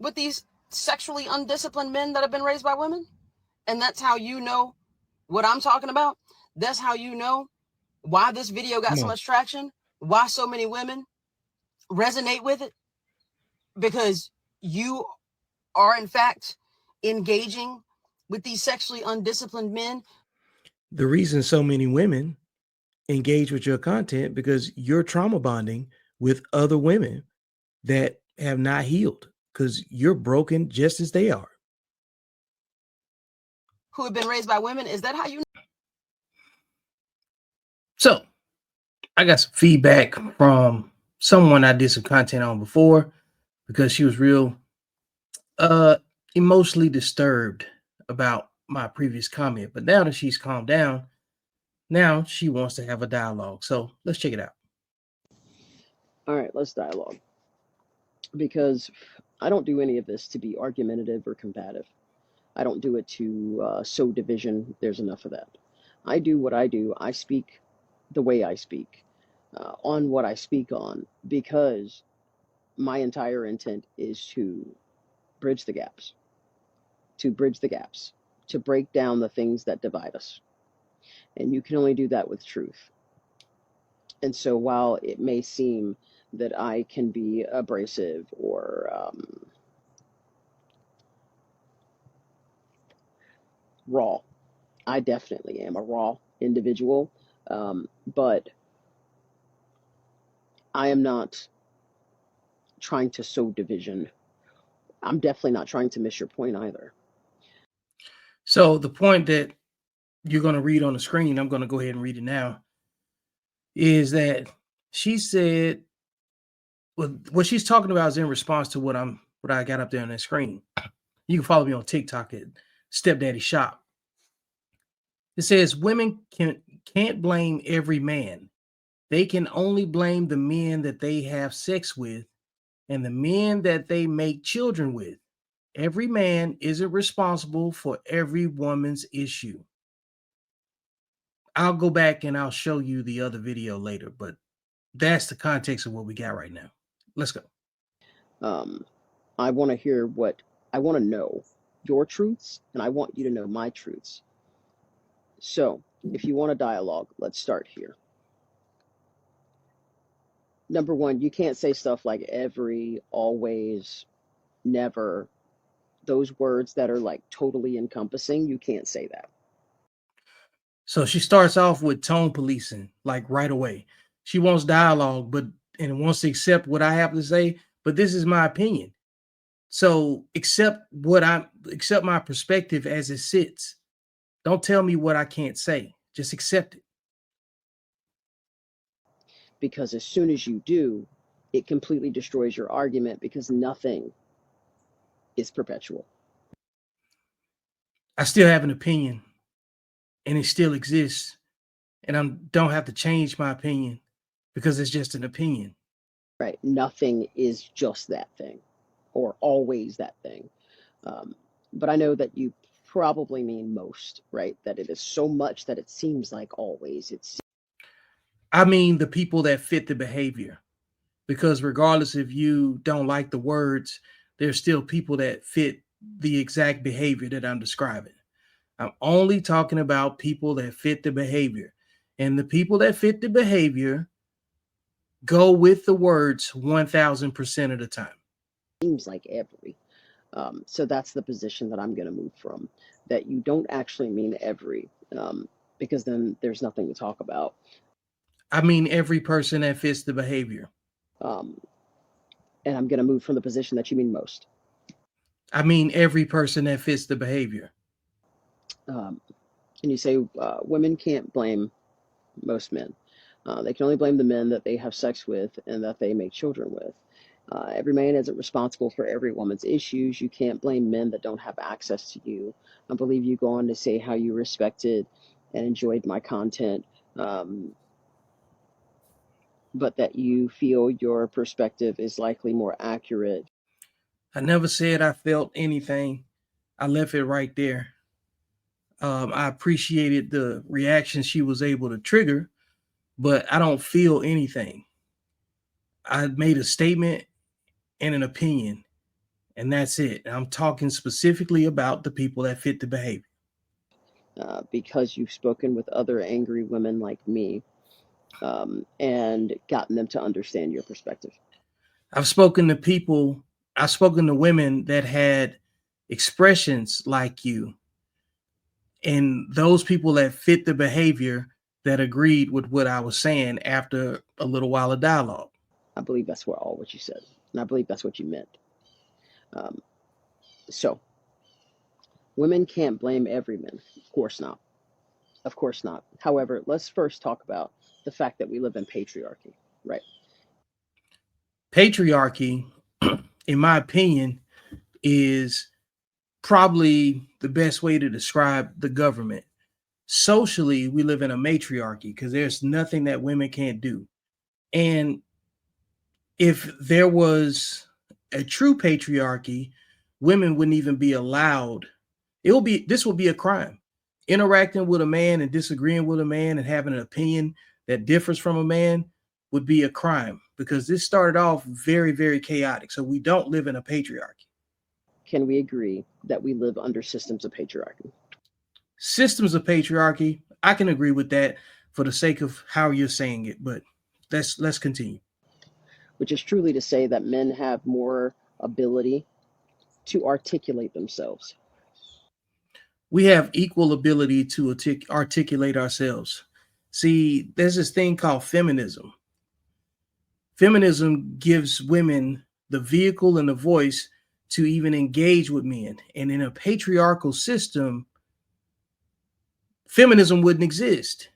with these sexually undisciplined men that have been raised by women? And that's how you know what I'm talking about? That's how you know why this video got so much traction, why so many women resonate with it? Because you are, in fact, engaging with these sexually undisciplined men. The reason so many women engage with your content because you're trauma bonding with other women that have not healed because you're broken just as they are. Who have been raised by women. Is that how you? So I got some feedback from someone I did some content on before because she was real emotionally disturbed about my previous comment. But now that she's calmed down, now she wants to have a dialogue. So let's check it out. All right, let's dialogue. Because I don't do any of this to be argumentative or combative. I don't do it to sow division. There's enough of that. I do what I do. I speak the way I speak, on what I speak on, because my entire intent is to bridge the gaps, to break down the things that divide us. And you can only do that with truth. And so while it may seem that I can be abrasive or raw, I definitely am a raw individual, but I am not trying to sow division. I'm definitely not trying to miss your point either. So the point that you're going to read on the screen, I'm going to go ahead and read it now, is that she said, well, what she's talking about is in response to what I got up there on that screen. You can follow me on TikTok at Stepdaddy Shop. It says women can't blame every man. They can only blame the men that they have sex with and the men that they make children with. Every man isn't responsible for every woman's issue. I'll go back and I'll show you the other video later, but that's the context of what we got right now. Let's go. I want to know your truths, and I want you to know my truths. So if you want a dialogue, let's start here. Number one, you can't say stuff like every, always, never. Those words that are like totally encompassing, you can't say that. So she starts off with tone policing, like right away. She wants dialogue, and wants to accept what I have to say, but this is my opinion. So accept my perspective as it sits. Don't tell me what I can't say. Just accept it. Because as soon as you do, it completely destroys your argument because nothing is perpetual. I still have an opinion and it still exists. And I don't have to change my opinion because it's just an opinion. Right. Nothing is just that thing or always that thing. But I know that you probably mean most, right? That it is so much that it seems like always. I mean the people that fit the behavior, because regardless if you don't like the words, there's still people that fit the exact behavior that I'm describing. I'm only talking about people that fit the behavior, and the people that fit the behavior go with the words 1000% of the time. Seems like every. So that's the position that I'm going to move from, that you don't actually mean every, because then there's nothing to talk about. I mean every person that fits the behavior. And I'm going to move from the position that you mean most. I mean every person that fits the behavior. And you say women can't blame most men. They can only blame the men that they have sex with and that they make children with. Every man isn't responsible for every woman's issues. You can't blame men that don't have access to you. I believe you go on to say how you respected and enjoyed my content, but that you feel your perspective is likely more accurate. I never said I felt anything. I left it right there. I appreciated the reaction she was able to trigger, but I don't feel anything. I made a statement and an opinion, And that's it. I'm talking specifically about the people that fit the behavior. Because you've spoken with other angry women like me, and gotten them to understand your perspective. I've spoken to women that had expressions like you, and those people that fit the behavior that agreed with what I was saying after a little while of dialogue. I believe that's all what you said, and I believe that's what you meant. So, women can't blame every man. Of course not. Of course not. However, let's first talk about the fact that we live in patriarchy, right? Patriarchy, in my opinion, is probably the best way to describe the government. Socially, we live in a matriarchy because there's nothing that women can't do. And if there was a true patriarchy, women wouldn't even be allowed. This will be a crime. Interacting with a man and disagreeing with a man and having an opinion that differs from a man would be a crime, because this started off very, very chaotic. So we don't live in a patriarchy. Can we agree that we live under systems of patriarchy? Systems of patriarchy, I can agree with that for the sake of how you're saying it, but let's continue. Which is truly to say that men have more ability to articulate themselves. We have equal ability to articulate ourselves. See, there's this thing called feminism. Feminism gives women the vehicle and the voice to even engage with men. And in a patriarchal system, feminism wouldn't exist.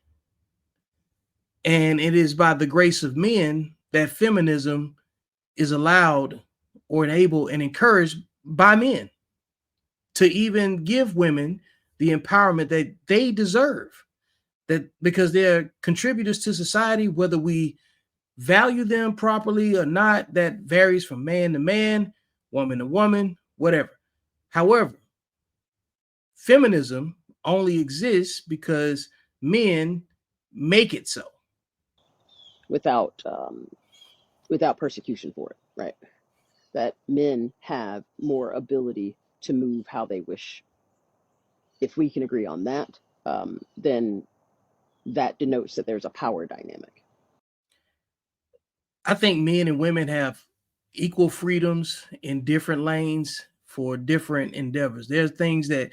And it is by the grace of men that feminism is allowed or enabled and encouraged by men to even give women the empowerment that they deserve. That because they're contributors to society, whether we value them properly or not, that varies from man to man, woman to woman, whatever. However, feminism only exists because men make it so. Without persecution for it, right? That men have more ability to move how they wish. If we can agree on that, then that denotes that there's a power dynamic. I think men and women have equal freedoms in different lanes for different endeavors. There's things that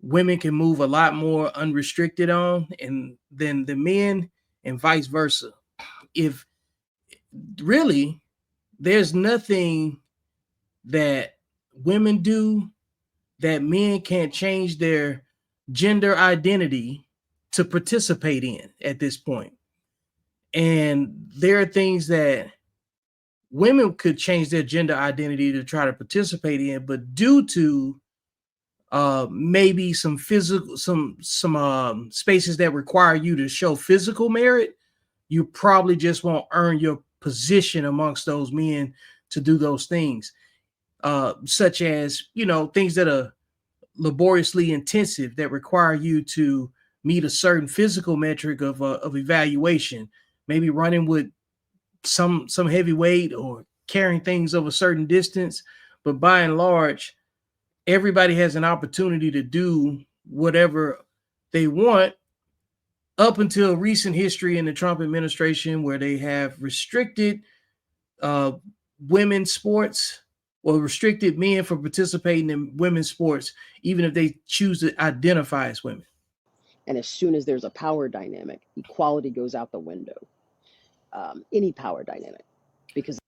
women can move a lot more unrestricted on and than the men, and vice versa. If really there's nothing that women do that men can't change their gender identity to participate in at this point. And there are things that women could change their gender identity to try to participate in, but due to maybe some physical, some spaces that require you to show physical merit, you probably just won't earn your position amongst those men to do those things, such as, things that are laboriously intensive that require you to meet a certain physical metric of evaluation, maybe running with some heavy weight or carrying things of a certain distance. But by and large, everybody has an opportunity to do whatever they want, up until recent history in the Trump administration, where they have restricted women's sports or restricted men from participating in women's sports, even if they choose to identify as women. And as soon as there's a power dynamic, equality goes out the window. Any power dynamic, because.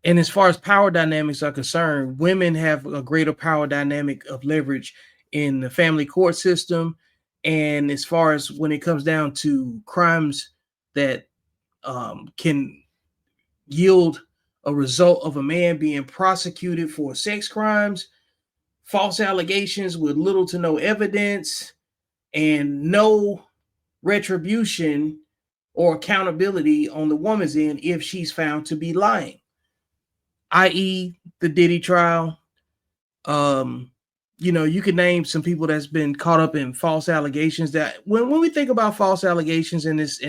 And as far as power dynamics are concerned, women have a greater power dynamic of leverage in the family court system. And as far as when it comes down to crimes that can yield a result of a man being prosecuted for sex crimes, false allegations with little to no evidence, and no retribution or accountability on the woman's end if she's found to be lying, i.e. the Diddy trial. You could name some people that's been caught up in false allegations. That when we think about false allegations in this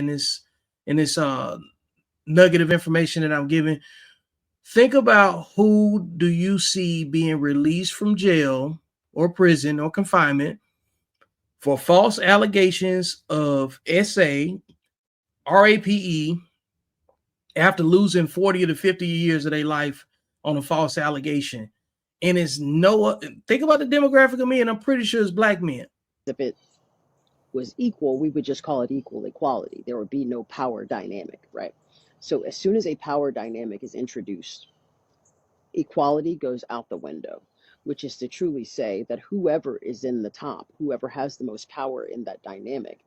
nugget of information that I'm giving, think about who do you see being released from jail or prison or confinement for false allegations of SA, RAPE, after losing 40 to 50 years of their life on a false allegation. And it's think about the demographic of men. I'm pretty sure it's black men. If it was equal, we would just call it equal equality. There would be no power dynamic, right? So as soon as a power dynamic is introduced, equality goes out the window, which is to truly say that whoever is in the top, whoever has the most power in that dynamic,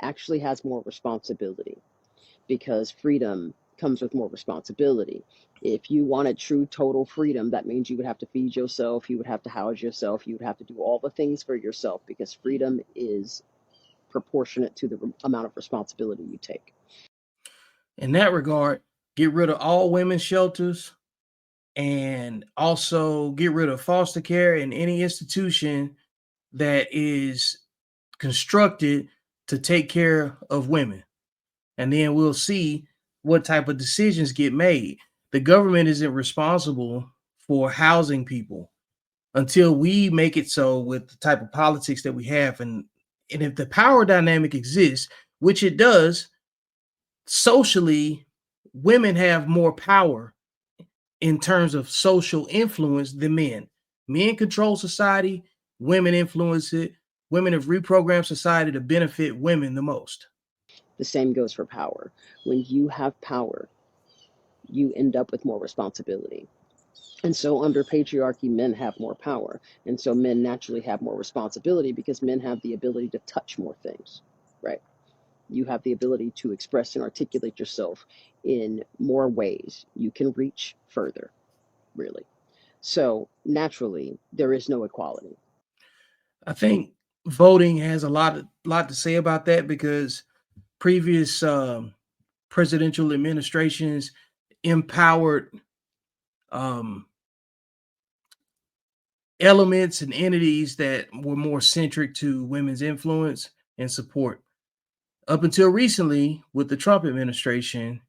actually has more responsibility, because freedom comes with more responsibility. If you wanted true total freedom, that means you would have to feed yourself, you would have to house yourself, you would have to do all the things for yourself, because freedom is proportionate to the amount of responsibility you take. In that regard, get rid of all women's shelters and also get rid of foster care and any institution that is constructed to take care of women. And then we'll see what type of decisions get made. The government isn't responsible for housing people until we make it so with the type of politics that we have. And if the power dynamic exists, which it does, socially, women have more power in terms of social influence than men. Men control society, women influence it. Women have reprogrammed society to benefit women the most. The same goes for power. When you have power, you end up with more responsibility. And so under patriarchy, men have more power. And so men naturally have more responsibility, because men have the ability to touch more things, right? You have the ability to express and articulate yourself in more ways. You can reach further, really. So naturally, there is no equality. I think voting has a lot to say about that, because previous presidential administrations empowered elements and entities that were more centric to women's influence and support. Up until recently, with the Trump administration,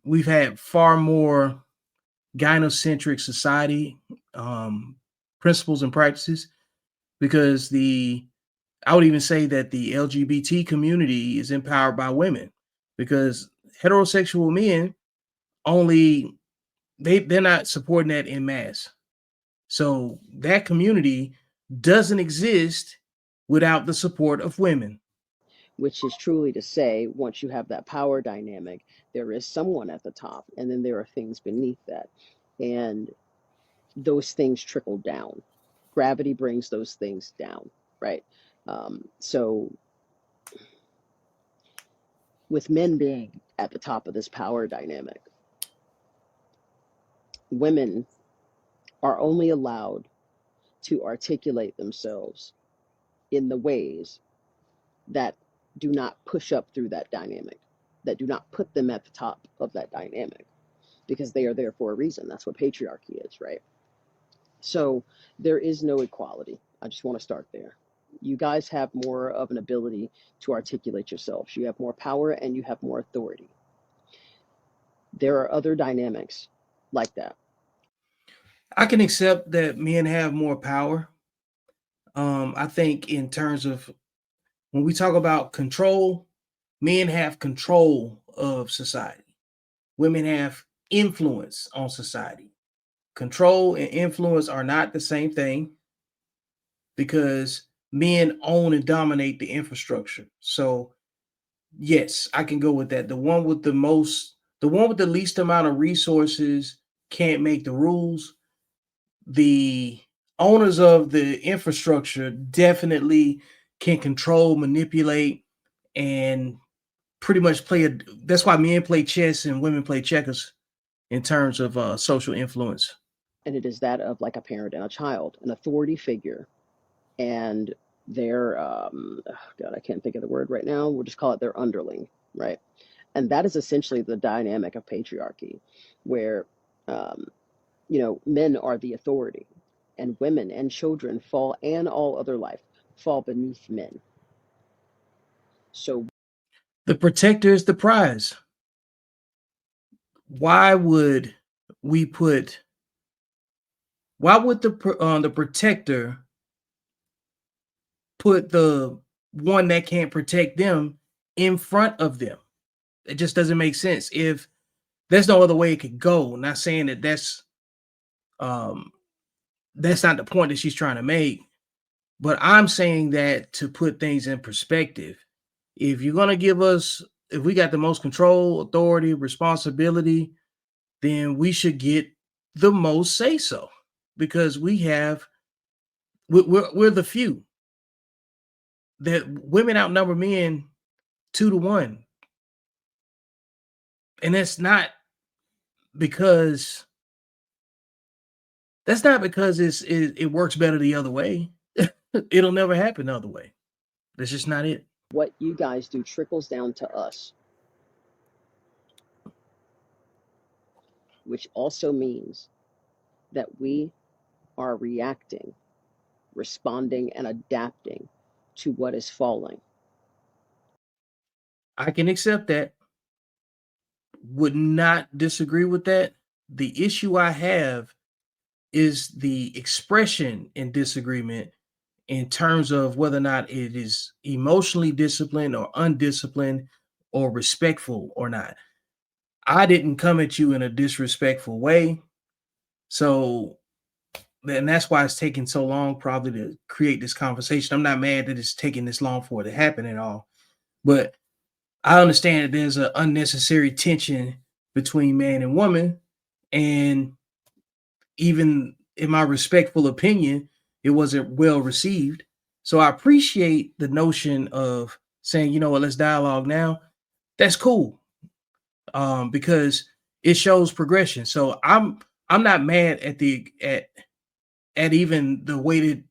we've had far more gynocentric society principles and practices, because I would even say that the LGBT community is empowered by women, because heterosexual men they're not supporting that en masse. So that community doesn't exist without the support of women. Which is truly to say, once you have that power dynamic, there is someone at the top, and then there are things beneath that. And those things trickle down. Gravity brings those things down, right? So with men being at the top of this power dynamic, women are only allowed to articulate themselves in the ways that do not push up through that dynamic, that do not put them at the top of that dynamic, because they are there for a reason. That's what patriarchy is, right? So there is no equality. I just want to start there. You guys have more of an ability to articulate yourselves. You have more power and you have more authority. There are other dynamics like that. I can accept that men have more power. I think in terms of when we talk about control, men have control of society. Women have influence on society. Control and influence are not the same thing, because men own and dominate the infrastructure. So yes, I can go with that. The one with the least amount of resources can't make the rules. The owners of the infrastructure definitely can control, manipulate, and pretty much that's why men play chess and women play checkers in terms of social influence. And it is that of like a parent and a child, an authority figure, and their God, I can't think of the word right now. We'll just call it their underling, right? And that is essentially the dynamic of patriarchy, where men are the authority, and women and children and all other life fall beneath men. So The protector is the prize. why would we put? Why would the protector put the one that can't protect them in front of them? It just doesn't make sense. If there's no other way it could go, not saying that that's not the point that she's trying to make, but I'm saying that to put things in perspective. If you're going to give us, if we got the most control, authority, responsibility, then we should get the most say so, because we're the few. That women outnumber men 2-1, and because that's not because it works better the other way. It'll never happen the other way. That's just not it. What you guys do trickles down to us, which also means that we are reacting, responding, and adapting to what is falling. I can accept that. Would not disagree with that. The issue I have is the expression in disagreement in terms of whether or not it is emotionally disciplined or undisciplined or respectful or not. I didn't come at you in a disrespectful way. So, and that's why it's taking so long probably to create this conversation. I'm not mad that it's taking this long for it to happen at all, but I understand that there's an unnecessary tension between man and woman. And even in my respectful opinion, it wasn't well received. So I appreciate the notion of saying, you know what, let's dialogue now. That's cool. Because it shows progression. So I'm not mad at even the way that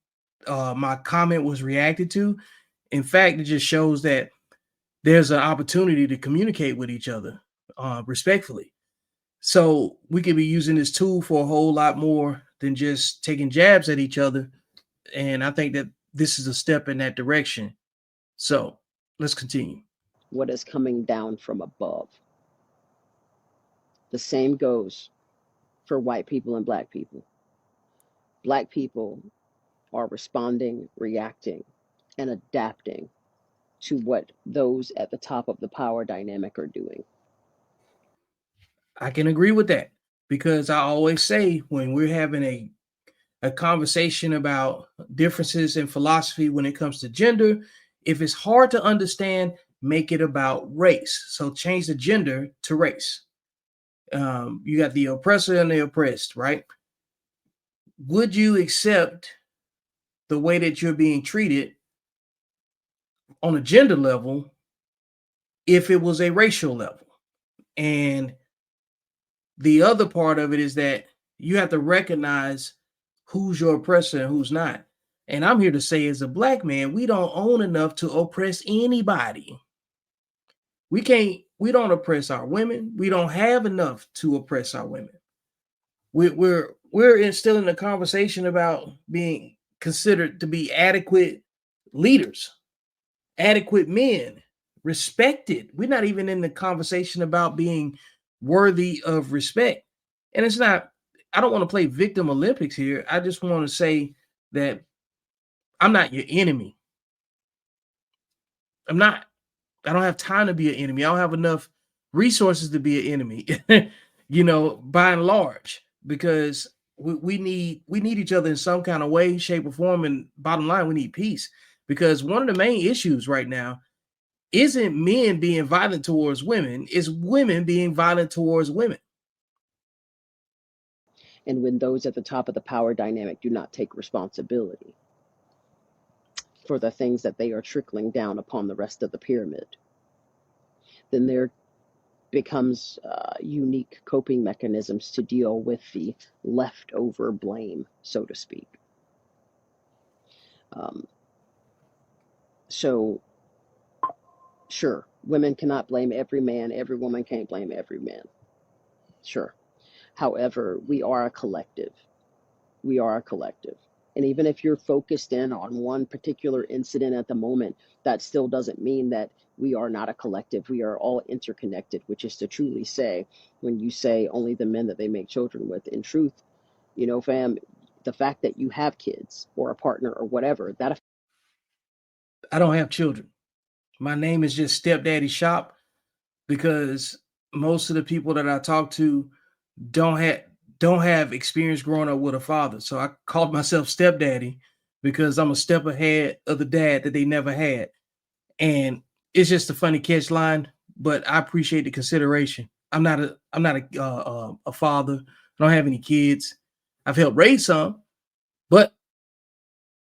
my comment was reacted to. In fact, it just shows that there's an opportunity to communicate with each other respectfully. So we could be using this tool for a whole lot more than just taking jabs at each other. And I think that this is a step in that direction. So let's continue. What is coming down from above. The same goes for white people and black people. Black people are responding, reacting, and adapting to what those at the top of the power dynamic are doing. I can agree with that, because I always say when we're having a conversation about differences in philosophy when it comes to gender, if it's hard to understand, make it about race. So change the gender to race. You got the oppressor and the oppressed, right? Would you accept the way that you're being treated on a gender level if it was a racial level? And the other part of it is that you have to recognize who's your oppressor and who's not. And I'm here to say, as a black man, we don't own enough to oppress anybody. We don't oppress our women. We don't have enough to oppress our women. We're still in the conversation about being considered to be adequate leaders, adequate men, respected. We're not even in the conversation about being worthy of respect. And it's not, I don't want to play victim Olympics here. I just want to say that I'm not your enemy. I don't have time to be an enemy. I don't have enough resources to be an enemy, by and large, because we need each other in some kind of way, shape, or form. And bottom line, we need peace, because one of the main issues right now isn't men being violent towards women, it's women being violent towards women. And when those at the top of the power dynamic do not take responsibility for the things that they are trickling down upon the rest of the pyramid, then there becomes unique coping mechanisms to deal with the leftover blame, so to speak. So, sure, women cannot blame every man, every woman can't blame every man. Sure. However, we are a collective. We are a collective. And even if you're focused in on one particular incident at the moment, that still doesn't mean that We are not a collective. We are all interconnected, which is to truly say, when you say only the men that they make children with, in truth, you know, fam, the fact that you have kids or a partner or whatever, that I don't have children. My name is just Stepdaddy Shop because most of the people that I talk to don't have don't have experience growing up with a father. So I called myself stepdaddy because I'm a step ahead of the dad that they never had. And it's just a funny catch line, but I appreciate the consideration. I'm not a father. I don't have any kids. I've helped raise some, but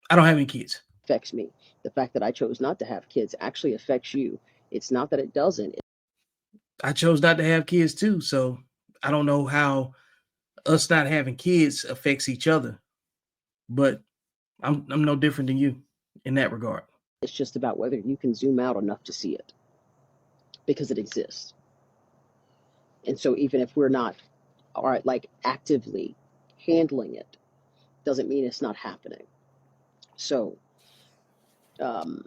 I don't have any kids. affects me. The fact that I chose not to have kids actually affects you. It's not that it doesn't. I chose not to have kids too, so I don't know how us not having kids affects each other. But I'm no different than you in that regard. It's just about whether you can zoom out enough to see it because it exists. And so even if we're not, all right, like actively handling it, doesn't mean it's not happening. So, um,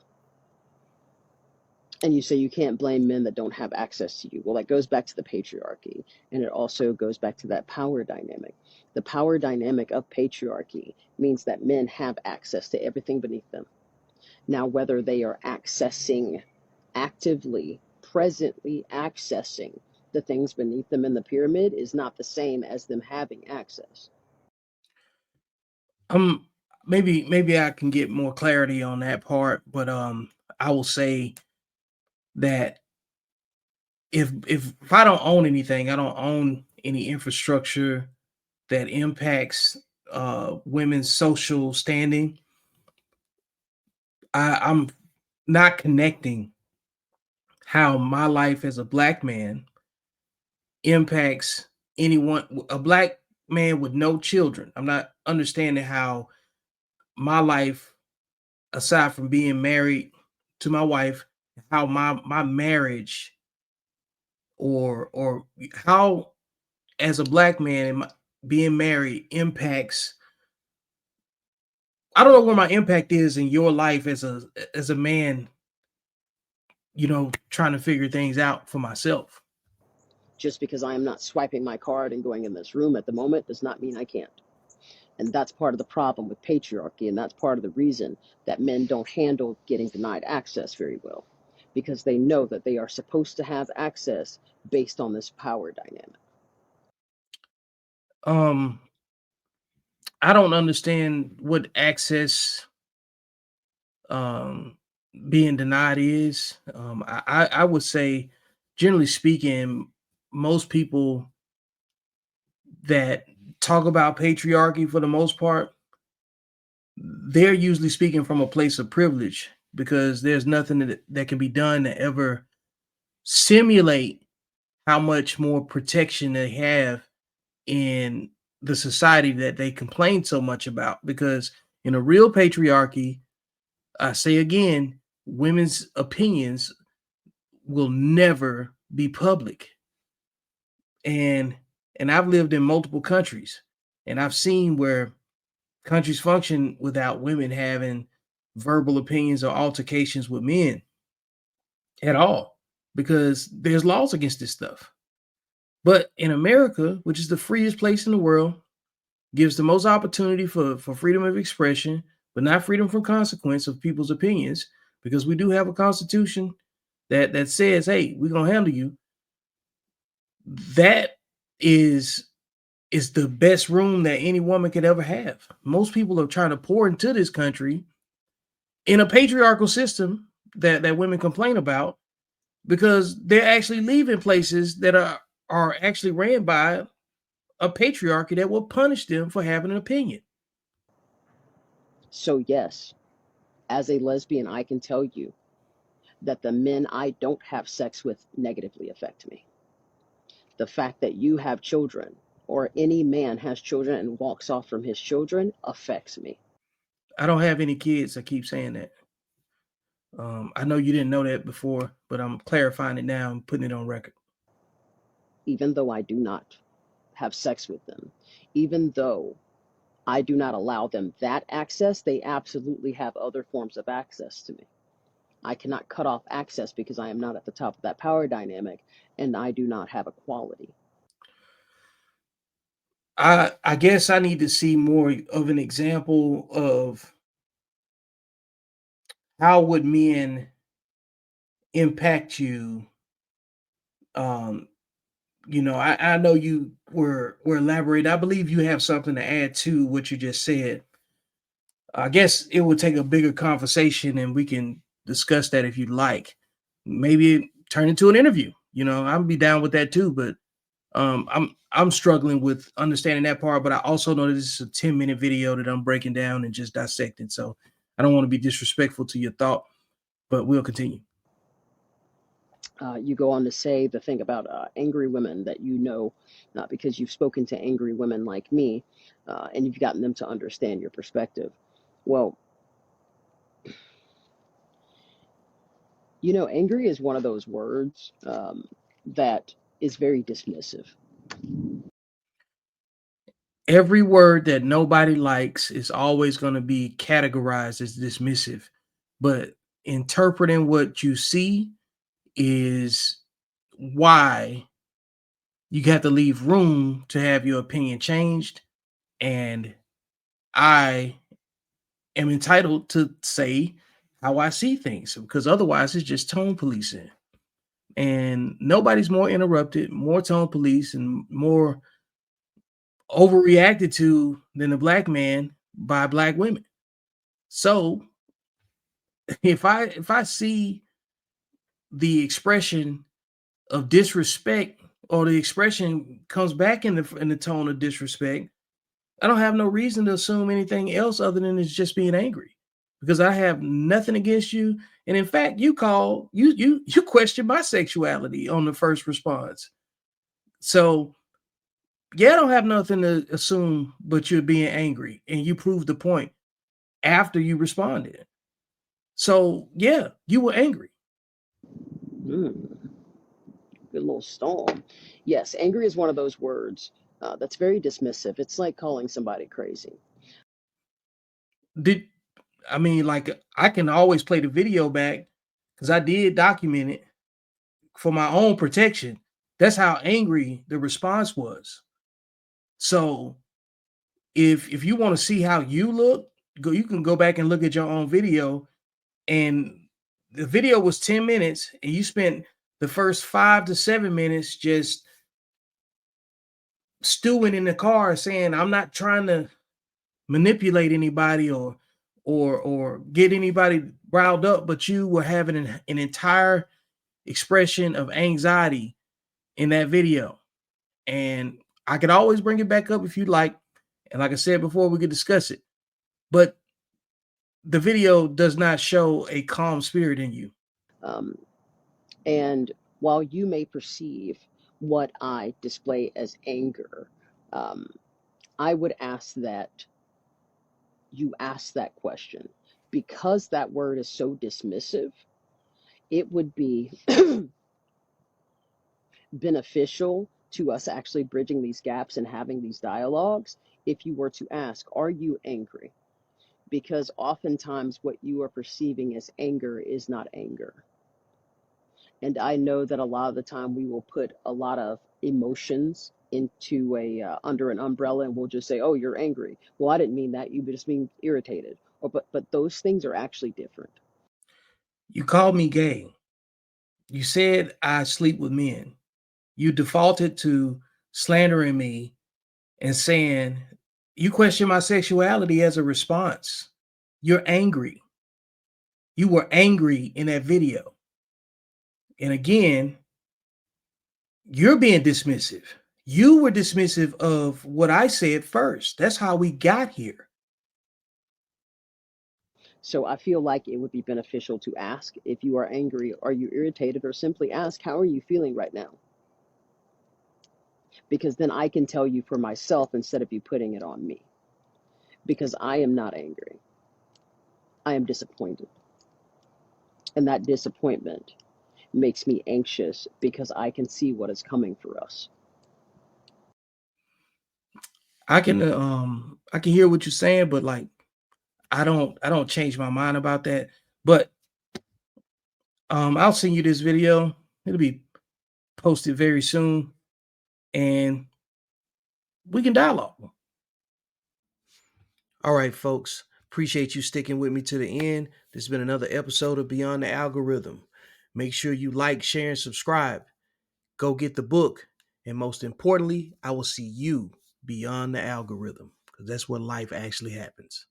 and you say you can't blame men that don't have access to you. Well, that goes back to the patriarchy, and it also goes back to that power dynamic. The power dynamic of patriarchy means that men have access to everything beneath them. Now, whether they are accessing, actively, presently accessing the things beneath them in the pyramid is not the same as them having access. Um, maybe I can get more clarity on that part, but I will say that if I don't own anything, I don't own any infrastructure that impacts women's social standing. I'm not connecting how my life as a black man impacts anyone, a black man with no children. I'm not understanding how my life, aside from being married to my wife, how my marriage or how as a black man being married impacts. I don't know where my impact is in your life as a man, trying to figure things out for myself. Just because I am not swiping my card and going in this room at the moment does not mean I can't. And that's part of the problem with patriarchy, and that's part of the reason that men don't handle getting denied access very well, because they know that they are supposed to have access based on this power dynamic. Um, I don't understand what access um being denied is. I would say, generally speaking, most people that talk about patriarchy for the most part, they're usually speaking from a place of privilege because there's nothing that can be done to ever simulate how much more protection they have in the society that they complain so much about. Because in a real patriarchy, I say again, women's opinions will never be public. And I've lived in multiple countries, and I've seen where countries function without women having verbal opinions or altercations with men at all, because there's laws against this stuff. But in America, which is the freest place in the world, gives the most opportunity for freedom of expression, but not freedom from consequence of people's opinions, because we do have a constitution that says, hey, we're gonna handle you. That is the best room that any woman could ever have. Most people are trying to pour into this country in a patriarchal system that women complain about, because they're actually leaving places that are actually ran by a patriarchy that will punish them for having an opinion. So, yes, as a lesbian, I can tell you that the men I don't have sex with negatively affect me. The fact that you have children or any man has children and walks off from his children affects me. I don't have any kids. I keep saying that. I know you didn't know that before, but I'm clarifying it now and putting it on record. Even though I do not have sex with them, even though I do not allow them that access, they absolutely have other forms of access to me. I cannot cut off access because I am not at the top of that power dynamic and I do not have equality. I guess I need to see more of an example of how would men impact you. Um, I know you were elaborate. I believe you have something to add to what you just said. I guess it would take a bigger conversation and we can discuss that if you'd like. Maybe turn into an interview. I'd be down with that too, but I'm struggling with understanding that part, but I also know that this is a 10-minute video that I'm breaking down and just dissecting. So I don't want to be disrespectful to your thought, but we'll continue. You go on to say the thing about angry women that not because you've spoken to angry women like me, and you've gotten them to understand your perspective. Well, angry is one of those words that is very dismissive. Every word that nobody likes is always going to be categorized as dismissive, but interpreting what you see is why you have to leave room to have your opinion changed. And I am entitled to say how I see things, because otherwise it's just tone policing. And nobody's more interrupted, more tone police, and more overreacted to than a black man by black women. So if I see the expression of disrespect, or the expression comes back in the tone of disrespect, I don't have no reason to assume anything else other than it's just being angry, because I have nothing against you. And in fact, you question my sexuality on the first response. So yeah, I don't have nothing to assume, but you're being angry, and you proved the point after you responded. So yeah, you were angry. Good little storm. Yes, angry is one of those words that's very dismissive. It's like calling somebody crazy. I can always play the video back because I did document it for my own protection. That's how angry the response was. So if you want to see how you look, you can go back and look at your own video. And the video was 10 minutes, and you spent the first 5 to 7 minutes just stewing in the car saying, I'm not trying to manipulate anybody or get anybody riled up, but you were having an entire expression of anxiety in that video. And I could always bring it back up if you'd like. And like I said before, we could discuss it. But the video does not show a calm spirit in you. And while you may perceive what I display as anger, um, I would ask that you ask that question, because that word is so dismissive. It would be beneficial to us actually bridging these gaps and having these dialogues if you were to ask, are you angry? Because oftentimes what you are perceiving as anger is not anger. And I know that a lot of the time we will put a lot of emotions into under an umbrella, and we'll just say, oh, you're angry. Well, I didn't mean that. You just mean irritated. But those things are actually different. You called me gay. You said I sleep with men. You defaulted to slandering me and saying you question my sexuality as a response. You're angry. You were angry in that video. And again, you're being dismissive. You were dismissive of what I said first. That's how we got here. So I feel like it would be beneficial to ask, if you are angry, are you irritated, or simply ask, how are you feeling right now? Because then I can tell you for myself instead of you putting it on me. Because I am not angry. I am disappointed. And that disappointment makes me anxious because I can see what is coming for us. I can hear what you're saying, but like I don't change my mind about that. But I'll send you this video. It'll be posted very soon, and we can dialogue. All right, folks. Appreciate you sticking with me to the end. This has been another episode of Beyond the Algorithm. Make sure you like, share, and subscribe. Go get the book. And most importantly, I will see you beyond the algorithm, because that's where life actually happens.